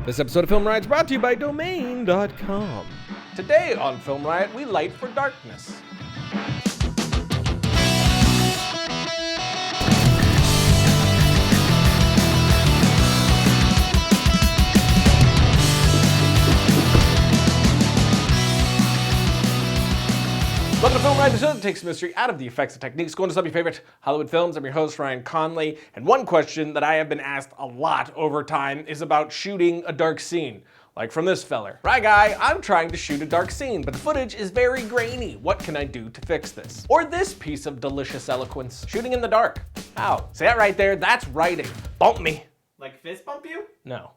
This episode of Film Riot is brought to you by Domain.com. Today on Film Riot, we light for darkness. Welcome to Film Riot, the show that takes the mystery out of the effects and techniques, going to some of your favorite Hollywood films. I'm your host, Ryan Conley, and one question that I have been asked a lot over time is about shooting a dark scene. Like from this feller. Right guy, I'm trying to shoot a dark scene, but the footage is very grainy. What can I do to fix this? Or this piece of delicious eloquence, shooting in the dark. How? See that right there? That's writing. Bump me. Like fist bump you? No.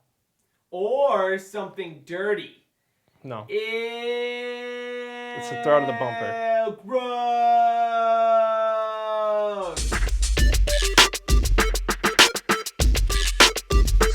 Or something dirty. No. It's the throw to the bumper. Gross!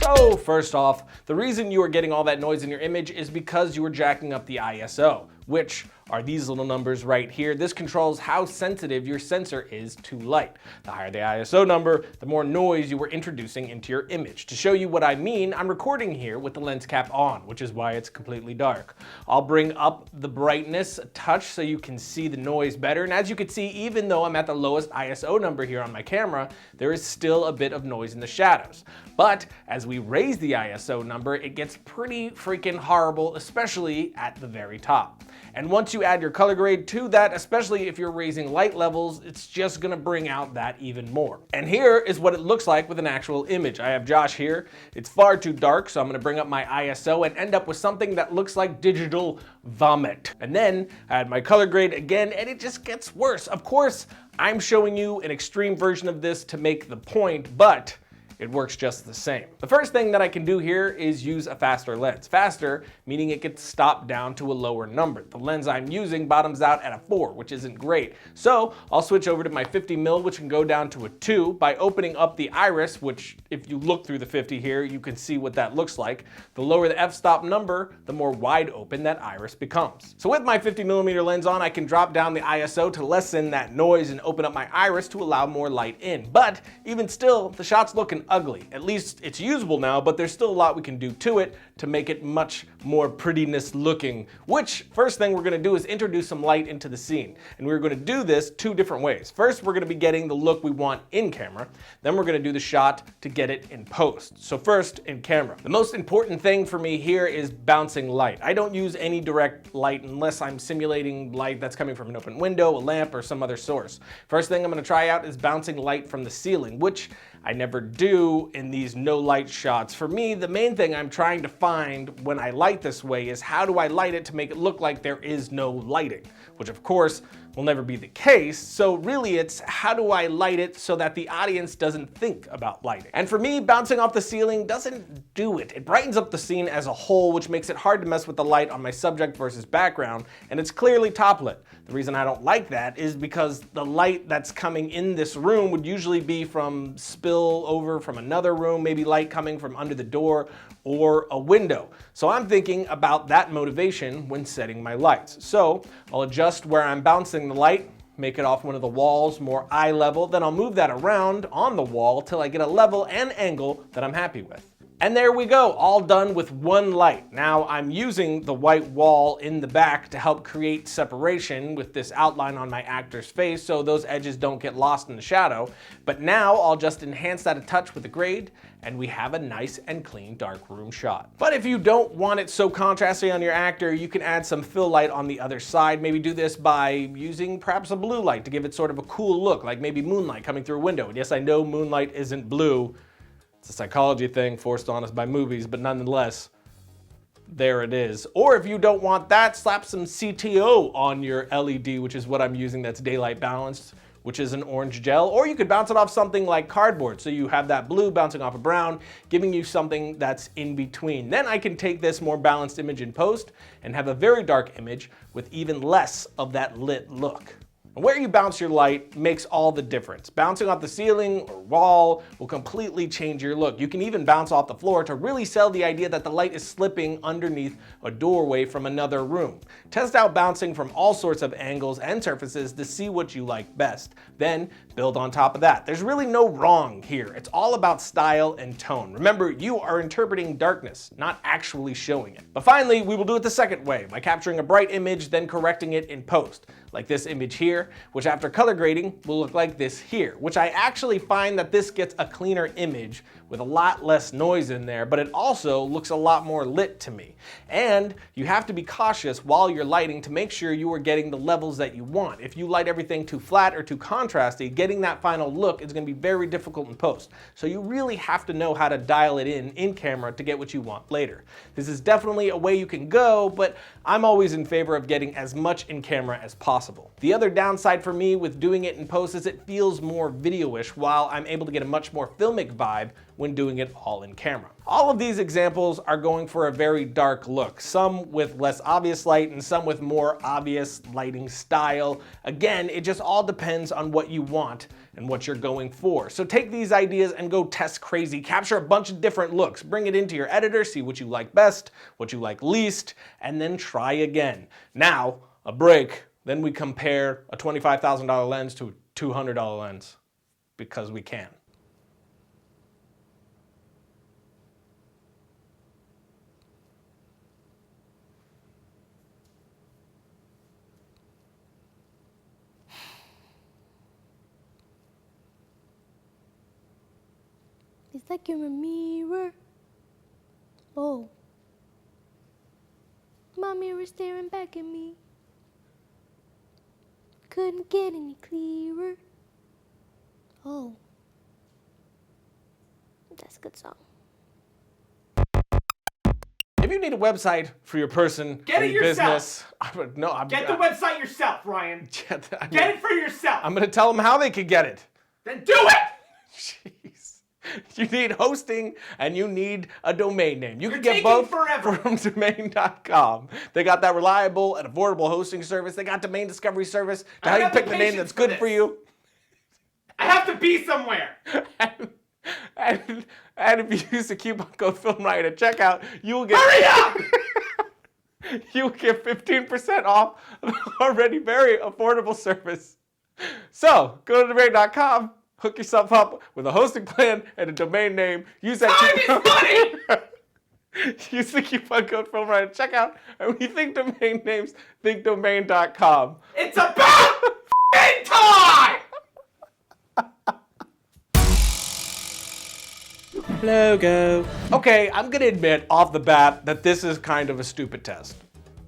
So first off, the reason you are getting all that noise in your image is because you are jacking up the ISO, which are these little numbers right here. This controls how sensitive your sensor is to light. The higher the ISO number, the more noise you are introducing into your image. To show you what I mean, I'm recording here with the lens cap on, which is why it's completely dark. I'll bring up the brightness a touch so you can see the noise better. And as you can see, even though I'm at the lowest ISO number here on my camera, there is still a bit of noise in the shadows. But as we raise the ISO number, it gets pretty freaking horrible, especially at the very top. And once you add your color grade to that, especially if you're raising light levels, it's just gonna bring out that even more. And here is what it looks like with an actual image. I have Josh here. It's far too dark, so I'm gonna bring up my ISO and end up with something that looks like digital vomit. And then I add my color grade again, and it just gets worse. Of course, I'm showing you an extreme version of this to make the point, but it works just the same. The first thing that I can do here is use a faster lens. Faster, meaning it gets stopped down to a lower number. The lens I'm using bottoms out at a 4, which isn't great. So I'll switch over to my 50mm, which can go down to a 2 by opening up the iris, which if you look through the 50 here, you can see what that looks like. The lower the f-stop number, the more wide open that iris becomes. So with my 50mm lens on, I can drop down the ISO to lessen that noise and open up my iris to allow more light in. But even still, the shot's looking ugly. At least it's usable now, but there's still a lot we can do to it to make it much more prettiness looking, which first thing we're gonna do is introduce some light into the scene. And we're gonna do this two different ways. First, we're gonna be getting the look we want in camera. Then we're gonna do the shot to get it in post. So first, in camera. The most important thing for me here is bouncing light. I don't use any direct light unless I'm simulating light that's coming from an open window, a lamp, or some other source. First thing I'm gonna try out is bouncing light from the ceiling, which I never do in these no light shots. For me, the main thing I'm trying to find when I light this way is how do I light it to make it look like there is no lighting, which of course will never be the case. So really it's how do I light it so that the audience doesn't think about lighting. And for me, bouncing off the ceiling doesn't do it. It brightens up the scene as a whole, which makes it hard to mess with the light on my subject versus background, and it's clearly top lit. The reason I don't like that is because the light that's coming in this room would usually be from spill over from another room, maybe light coming from under the door or a window. So I'm thinking about that motivation when setting my lights. So I'll adjust where I'm bouncing the light, make it off one of the walls, more eye level, then I'll move that around on the wall till I get a level and angle that I'm happy with. And there we go, all done with one light. Now I'm using the white wall in the back to help create separation with this outline on my actor's face so those edges don't get lost in the shadow. But now I'll just enhance that a touch with the grade and we have a nice and clean dark room shot. But if you don't want it so contrasty on your actor, you can add some fill light on the other side. Maybe do this by using perhaps a blue light to give it sort of a cool look, like maybe moonlight coming through a window. And yes, I know moonlight isn't blue. It's a psychology thing forced on us by movies, but nonetheless, there it is. Or if you don't want that, slap some CTO on your LED, which is what I'm using, that's daylight balanced, which is an orange gel. Or you could bounce it off something like cardboard, so you have that blue bouncing off a brown, giving you something that's in between. Then I can take this more balanced image in post and have a very dark image with even less of that lit look. Where you bounce your light makes all the difference. Bouncing off the ceiling or wall will completely change your look. You can even bounce off the floor to really sell the idea that the light is slipping underneath a doorway from another room. Test out bouncing from all sorts of angles and surfaces to see what you like best. Then build on top of that. There's really no wrong here. It's all about style and tone. Remember, you are interpreting darkness, not actually showing it. But finally, we will do it the second way, by capturing a bright image, then correcting it in post, like this image here, which after color grading will look like this here, which I actually find that this gets a cleaner image with a lot less noise in there, but it also looks a lot more lit to me. And you have to be cautious while you're lighting to make sure you are getting the levels that you want. If you light everything too flat or too contrasty, getting that final look is going to be very difficult in post. So you really have to know how to dial it in camera to get what you want later. This is definitely a way you can go, but I'm always in favor of getting as much in camera as possible. The other downside for me with doing it in post is it feels more video-ish, while I'm able to get a much more filmic vibe when doing it all in camera. All of these examples are going for a very dark look, some with less obvious light and some with more obvious lighting style. Again, it just all depends on what you want and what you're going for. So take these ideas and go test crazy, capture a bunch of different looks, bring it into your editor, see what you like best, what you like least, and then try again. Now, a break, then we compare a $25,000 lens to a $200 lens, because we can. It's like you're a mirror. Oh. My mirror staring back at me. Couldn't get any clearer. Oh. That's a good song. If you need a website for your person, Get for it your yourself. business, Get the website yourself, Ryan. Get it for yourself. I'm gonna tell them how they could get it. Then do it! Jeez. You need hosting and you need a domain name. You can get taking both forever. from domain.com. They got that reliable and affordable hosting service. They got domain discovery service to I help you don't have pick the the name patience that's for good for this. you. I have to be somewhere. And if you use the coupon code FilmRiot at checkout, you will get Hurry up! you will get 15% off the already very affordable service. So go to domain.com, hook yourself up with a hosting plan and a domain name. Use that Time is money! Use the coupon code FilmRiot at checkout. And when you think domain names, think domain.com. It's about f***ing time! Logo. Okay, I'm gonna admit off the bat that this is kind of a stupid test.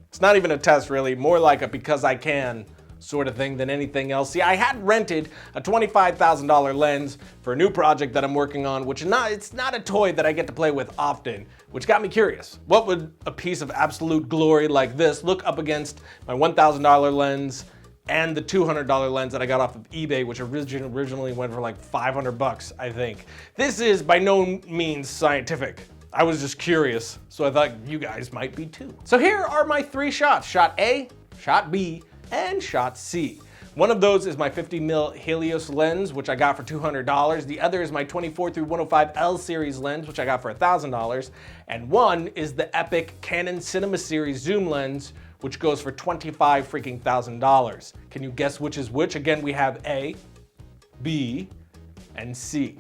It's not even a test really, more like a because I can sort of thing than anything else. See, I had rented a $25,000 lens for a new project that I'm working on, which it's not a toy that I get to play with often, which got me curious. What would a piece of absolute glory like this look up against my $1,000 lens and the $200 lens that I got off of eBay, which originally went for like 500 bucks, I think. This is by no means scientific. I was just curious, so I thought you guys might be too. So here are my 3 shots, shot A, shot B, and shot C. One of those is my 50mm Helios lens, which I got for $200. The other is my 24-105 L series lens, which I got for $1,000. And one is the epic Canon Cinema Series zoom lens, which goes for $25,000. Can you guess which is which? Again, we have A, B, and C.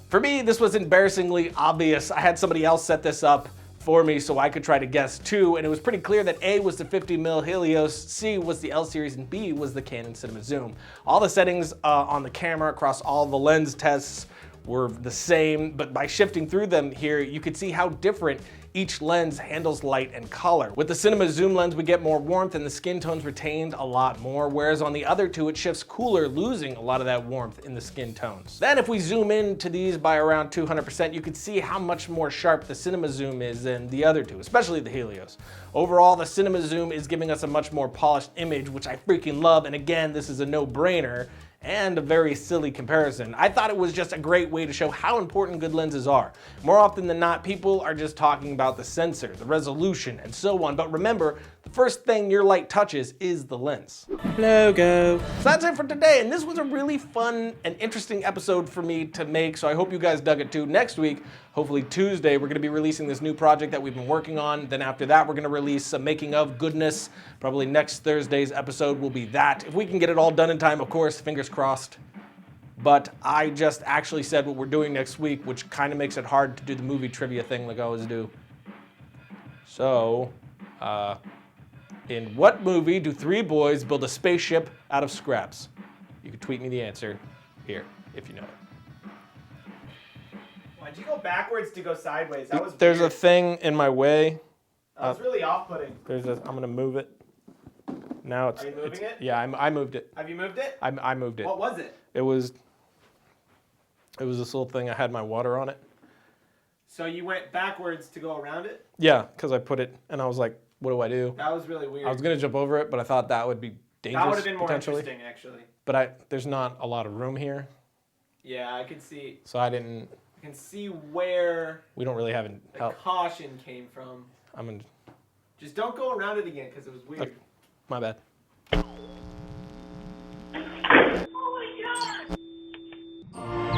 For me, this was embarrassingly obvious. I had somebody else set this up for me so I could try to guess too, and it was pretty clear that A was the 50mm Helios, C was the L series, and B was the Canon Cinema Zoom. All the settings on the camera across all the lens tests were the same, but by shifting through them here, you could see how different each lens handles light and color. With the Cinema Zoom lens, we get more warmth and the skin tone's retained a lot more, whereas on the other two, it shifts cooler, losing a lot of that warmth in the skin tones. Then if we zoom in to these by around 200%, you can see how much more sharp the Cinema Zoom is than the other two, especially the Helios. Overall, the Cinema Zoom is giving us a much more polished image, which I freaking love, and again, this is a no-brainer and a very silly comparison. I thought it was just a great way to show how important good lenses are. More often than not, people are just talking about the sensor, the resolution, and so on, but remember, the first thing your light touches is the lens. Logo. So that's it for today, and this was a really fun and interesting episode for me to make, so I hope you guys dug it too. Next week, hopefully Tuesday, we're gonna be releasing this new project that we've been working on. Then after that, we're gonna release some making of goodness. Probably next Thursday's episode will be that. If we can get it all done in time, of course, fingers crossed, but I just actually said what we're doing next week, which kind of makes it hard to do the movie trivia thing like I always do. So, in what movie do 3 boys build a spaceship out of scraps? You can tweet me the answer here if you know it. Why'd you go backwards to go sideways? That was There's a weird. thing in my way. That was really off-putting. I'm gonna move it. Now it's. Are you moving it? Yeah, I moved it. Have you moved it? I moved it. What was it? It was this little thing. I had my water on it. So you went backwards to go around it? Yeah, because I put it, and I was like, what do I do? That was really weird. I was gonna jump over it, but I thought that would be dangerous. That would have been more potentially. interesting, actually. But there's not a lot of room here, Yeah, I can see. so I didn't. I can see where We don't really have any the help. caution came from. I'm gonna. Just don't go around it again because it was weird. Okay. My bad. Oh my god!